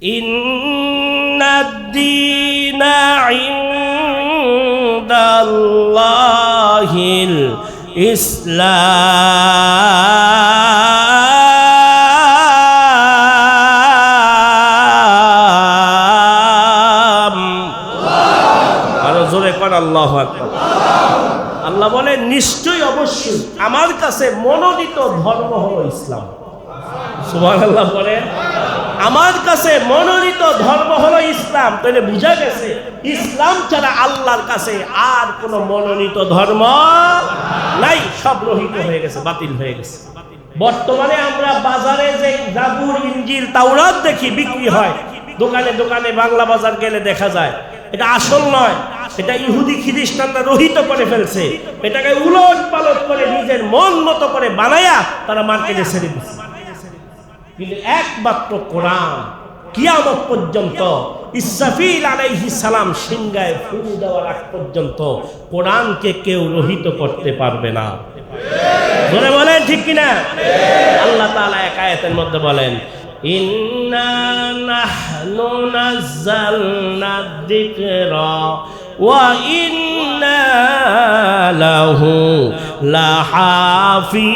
ইন্নাদ-দীনা ইনদাল্লাহিল ইসলাম। আরো জোরে কোন আল্লাহু আকবার। আল্লাহ বলে নিশ্চয়ই অবশ্যই আমার কাছে মনোনীত ধর্ম হলো ইসলাম। সুবহানাল্লাহ বলে আমার কাছে মনোনীত ধর্ম হলো ইসলাম। তাহলে বুঝা গেছে ইসলাম ছাড়া আল্লাহর কাছে আর কোনো মনোনীত ধর্ম নাই, সব রহিত হয়ে গেছে, বাতিল হয়ে গেছে। বর্তমানে আমরা বাজারে যে জাবুর, ইনজিল, তাওরাত দেখি বিক্রি হয়, দোকানে দোকানে বাংলা বাজার গেলে দেখা যায়, এটা আসল নয়, এটা ইহুদি খ্রিস্টানরা রহিত করে ফেলছে। এটাকে উলট পালট করে নিজের মন মতো করে বানায়া তারা মার্কেটে ছেড়ে দিচ্ছে। কিন্তু একমাত্র কোরআন কিয়ামত পর্যন্ত ইসরাফিল আলাইহিস সালাম সিংহায় ফু দেওয়ার আগ পর্যন্ত কোরআনকে কেউ রহিত করতে পারবে না। বলে বলেন ঠিক কিনা? আল্লাহ তাআলা এক আয়াতের মধ্যে বলেন, ইন্না নাহনু নাযালনা যিকরা ওয়া ইন্না লাহু লাহাফিজুন।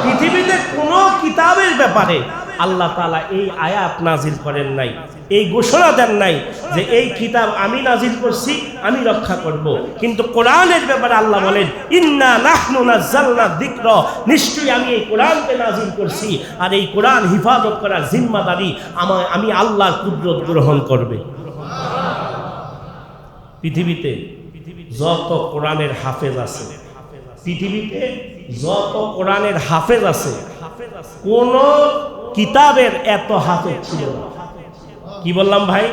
পৃথিবীতে কোন কিতাবের ব্যাপারে আল্লাহ তাআলা এই আয়াত নাজিল করেন নাই, এই ঘোষণা দেন নাই যে এই কিতাব আমি নাজিল করছি, আমি রক্ষা করব। কিন্তু কোরআনের ব্যাপারে আল্লাহ বলেন, ইন্না নাহনু নাযালনা যিকরা, নিশ্চয়ই আমি এই কোরআনকে নাজিল করছি, আর এই কোরআন হিফাজত করার জিম্মাদারি আমি আল্লাহর কুদরত গ্রহণ করবে। পৃথিবীতে যত কোরআনের হাফেজ আছে, পৃথিবীতে যত কোরআনের হাফেজ আছে, কোন কিতাবের এত হাফেজ ছিল না। কি বললাম ভাই?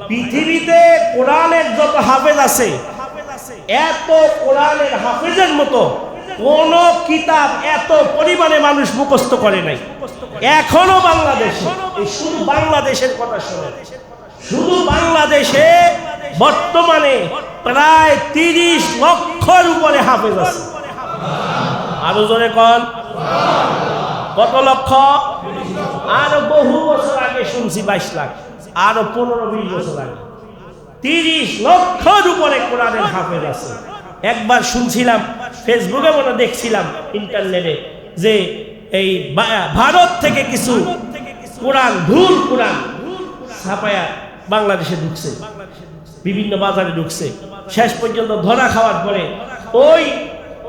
পৃথিবীতে কোরআনের যত হাফেজ আছে, এত কোরআনের হাফেজের মতো কোন কিতাব এত পরিমাণে মানুষ মুখস্থ করে নাই। এখনো বাংলাদেশে, শুধু বাংলাদেশের কথা শুনে, শুধু বাংলাদেশে বর্তমানে প্রায় 30 লক্ষের উপরে হাফেজ আছে। আরো জোরে কোন কত লক্ষ? আরো বহু বছর আগে শুনছি 22 লাখ, আরো 15-20 বছর আগে 30 লক্ষের উপরে কোরআনের হাফেজ আছে। একবার শুনছিলাম ফেসবুকে, মনে দেখছিলাম ইন্টারনেটে, যে এই ভারত থেকে কিছু কোরআন, ভুল কোরআন ছাপায়া বাংলাদেশে ঢুকছে, বিভিন্ন বাজারে ঢুকছে। শেষ পর্যন্ত ধরা খাওয়ার পরে ওই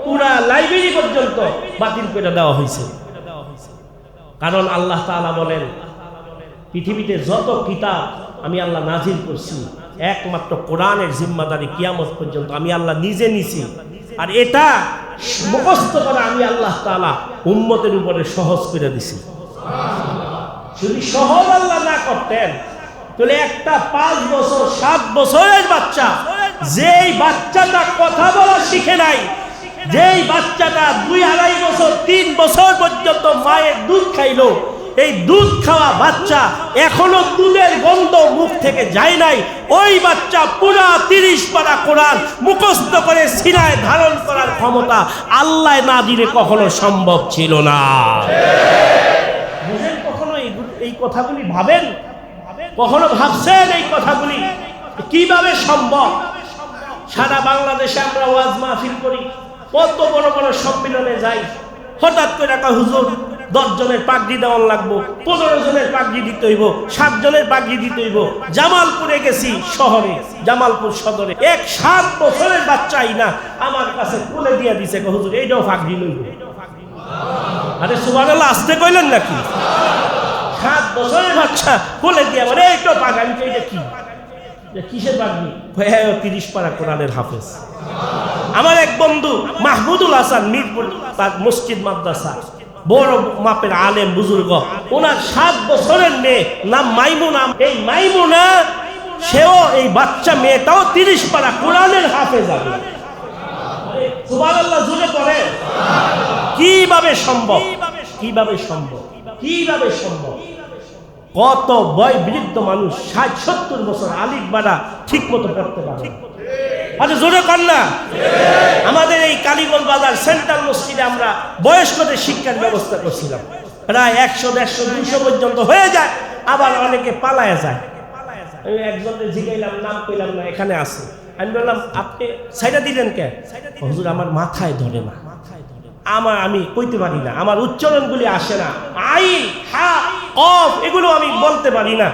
পুরা লাইব্রেরি পর্যন্ত বাতিল করে দেওয়া হয়েছে। কারণ আল্লাহ তাআলা বলেন, পৃথিবীতে যত কিতাব আমি আল্লাহ নাজিল করছি, একমাত্র কোরআনের জিম্মাদারি কিয়ামত পর্যন্ত আমি আল্লাহ নিজে নিছি। আর এটা মুখস্থ করা আমি আল্লাহ তাআলা উম্মতের উপরে সহজ করে দিছি। যদি সহজ আল্লাহ না করতেন, তাহলে একটা 5 বছর 7 বছরের বাচ্চা, যেই বাচ্চাটা কথা বলা শিখে নাই, যেই বাচ্চাটা 2-2.5 বছর 3 বছর পর্যন্ত মায়ের দুধ খাইলো, এই দুধ খাওয়া বাচ্চা এখনো দুধের গন্ধ মুখ থেকে যায় নাই, ওই বাচ্চা পুরা 30 পারা কোরআন মুখস্থ করে সিনায় ধারণ করার ক্ষমতা আল্লাহ না দিলে কখনো সম্ভব ছিল না। বুঝেন? কখনো এই কথাগুলি ভাবেন? কখনো ভাবছেন এই কথাগুলি কিভাবে সম্ভব? সারা বাংলাদেশে আমরা ওয়াজ মাহফিল করি, কত বড় বড় সম্মেলনে যাই, হঠাৎ করে একটা হুজুর 10 জনের পাগড়ি দেওয়ান লাগবো, 15 জনের পাগড়ি দিতে হইব, 7 জনের পাগড়ি দিতে হইব। জামালপুরে গেছি, শহরে জামালপুর সদরে, এক 7 বছরের বাচ্চাই না আমার কাছে কোলে দিয়া দিছে, হুজুর এইটাও পাগড়ি লইব। আরে সুবহানাল্লাহ, আসতে কইলেন নাকি? 7 বছরের বাচ্চা কোলে দিয়া বলে এইটাও পাগড়ি। এটা কি? কিসের পাগড়ি? 30 পারা কোরআনের হাফেজ। আমার এক বন্ধু মাহমুদুল হাসান, মিরপুর তার মসজিদ মাদ্রাসা, বড় মাপের আলেম বুজুর্গ, ওনার 7 বছরের মেয়ে নাম মাইমুনা। এই মাইমুনা, সেও এই বাচ্চা মেয়েটাও 30 পারা কোরআনের হাফেজ হবে। সুবহানাল্লাহ, জুড়ে পড়ে। কিভাবে সম্ভব? কিভাবে সম্ভব? কিভাবে সম্ভব? কত বয় বৃদ্ধ মানুষ 60-70 বছর আলিফ বাড়া ঠিক মতো পড়তে পারে। আচ্ছা জোরে কর না। আমাদের এই কালীগঞ্জ বাজার সেন্ট্রাল মসজিদে আমরা বয়স্কদের শিক্ষার ব্যবস্থা করছিলাম, প্রায় 100, 150, 200 পর্যন্ত হয়ে যায়, আবার অনেকে পালায় যায়। আমি একজনের জিগাইলাম, নাম কইলাম না, এখানে আছে। আমি বললাম আপনি সাইডা দিলেন কে? হুজুর আমার মাথায় ধরে না, আমি কইতে পারি না, আমার উচ্চারণগুলি আসে না, আইন হা কফ এগুলো আমি বলতে পারি না।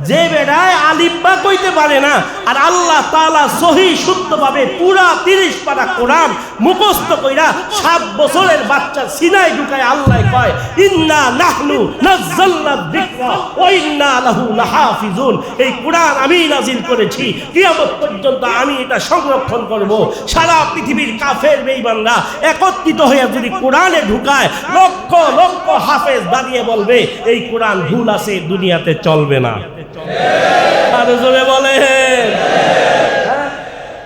যে বেড়ায় আলিফ বা কইতে পারে না, আর আল্লাহ তাআলা সহি শুদ্ধভাবে পুরা 30 পারা কোরআন মুখস্থ কইরা 7 বছরের বাচ্চা সিনায় ঢুকায় আল্লাহ কয় ইন্না নাহনু নাযালনা যিকরা ওয়া ইন্না লাহু লাহাফিজুন। এই কোরআন আমি নাজিল করেছি, কিয়ামত পর্যন্ত আমি এটা সংরক্ষণ করব। সারা পৃথিবীর কাফের বেঈমানরা একত্রিত হয়ে যদি কোরআনে ঢুকায়, লক্ষ লক্ষ হাফেজ দাঁড়িয়ে বলবে এই কোরআন ভুল আছে, দুনিয়াতে চলবে না। আরে জোরে বলেন।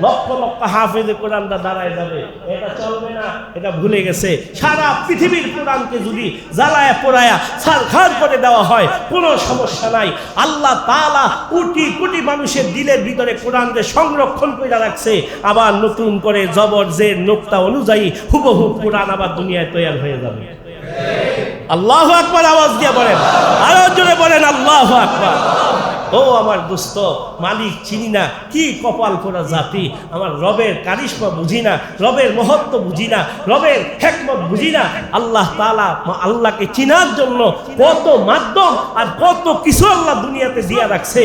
লক্ষ লক্ষ হাফেজে কোরআনটা দাঁড়ায় যাবে, এটা চলবে না, এটা ভুলে গেছে। সারা পৃথিবীর কোরআনকে যদি জ্বালায় পোড়ায়া ছারখার করে দেওয়া হয়, কোনো সমস্যা নাই। আল্লাহ তাআলা কোটি কোটি মানুষের দিলের ভিতরে কোরআনকে সংরক্ষণ করে রাখছে, আবার নতুন করে জবর জের নোক্তা অনুযায়ী হুবহু কোরআন আবার দুনিয়ায় তৈরি হয়ে যাবে। আল্লাহু আকবার আওয়াজ দিয়ে বলেন, আরো জোরে বলেন আল্লাহু আকবার। ও আমার দোস্ত, মালিক চিনি না, কি কপাল পোড়া জাতি। আমার রবের কারিশমা বুঝি না, রবের মহত্ব বুঝি না, রবের হিকমত বুঝি না। আল্লাহ তাআলা আল্লাহকে চিনার জন্য কত মাধ্যম আর কত কিছু আল্লাহ দুনিয়াতে দিয়া রাখছে।